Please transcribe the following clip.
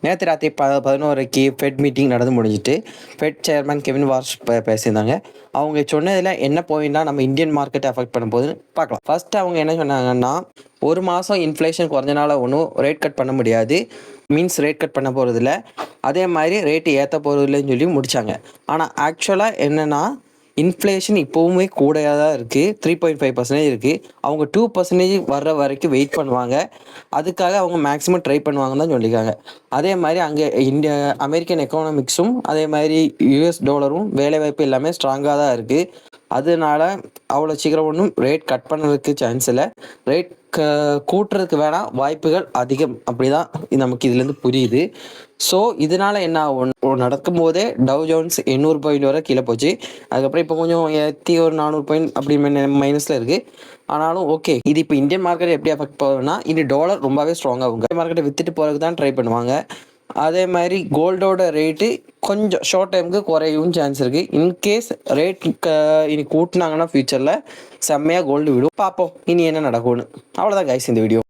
நேற்று ராத்திரி 11:00க்கு fed meeting நடந்து முடிஞ்சிட்டு ஃபெட் சேர்மன் கெவின் வார்ஷ் பேசியிருந்தாங்க. அவங்க சொன்னதில் என்ன பாயிண்ட்லாம் நம்ம இந்தியன் மார்க்கெட்டை அஃபெக்ட் பண்ண போகுதுன்னு பார்க்கலாம். ஃபர்ஸ்ட் அவங்க என்ன சொன்னாங்கன்னா, ஒரு மாதம் இன்ஃப்ளேஷன் குறைஞ்சனால ஒன்றும் ரேட் கட் பண்ண முடியாது, மீன்ஸ் ரேட் கட் பண்ண போகிறதில்ல, அதே மாதிரி ரேட்டு ஏற்ற போகிறதில்லன்னு சொல்லி முடித்தாங்க. ஆனால் ஆக்சுவலாக என்னென்னா, இன்ஃப்ளேஷன் இப்போவுமே கூடயாக தான் இருக்குது, 3.5% இருக்குது. அவங்க 2% வர்ற வரைக்கும் வெயிட் பண்ணுவாங்க, அதுக்காக அவங்க மேக்ஸிமம் ட்ரை பண்ணுவாங்கன்னு தான் சொல்லியிருக்காங்க. அதே மாதிரி அங்கே அமெரிக்கன் எக்கனாமிக்ஸும் அதே மாதிரி யூஎஸ் டாலரும் வேலைவாய்ப்பு எல்லாமே ஸ்ட்ராங்காக தான் இருக்குது. அதனால அவ்வளோ சீக்கிரம் ஒன்றும் ரேட் கட் பண்ணுறதுக்கு சான்ஸ் இல்லை, ரேட் கூட்டுறதுக்கு வேணால் வாய்ப்புகள் அதிகம், அப்படி தான் நமக்கு இதுலேருந்து புரியுது. ஸோ இதனால் என்ன ஆகும், நடக்கும்போதே டவ் ஜோன்ஸ் 800 பாயிண்ட் வரை கீழே போச்சு. அதுக்கப்புறம் இப்போ கொஞ்சம் ஏற்றி ஒரு 400 பாயிண்ட் அப்படி மைனஸில் இருக்குது. ஆனாலும் ஓகே, இது இப்போ இந்தியன் மார்க்கெட் எப்படி அஃபெக்ட் போகுதுன்னா, இனி டாலர் ரொம்பவே ஸ்ட்ராங் ஆகுங்க. மார்க்கெட்டை விற்றுட்டு போகிறதுக்கு தான் ட்ரை பண்ணுவாங்க. அதே மாதிரி கோல்டோட ரேட்டு கொஞ்சம் ஷார்ட் டைமுக்கு குறையும் சான்ஸ் இருக்குது. இன்கேஸ் ரேட் இனி கூட்டினாங்கன்னா ஃப்யூச்சரில் செம்மையாக கோல்டு விடும். பார்ப்போம் இனி என்ன நடக்கும்னு. அவ்வளோதான் கைஸ் இந்த வீடியோ.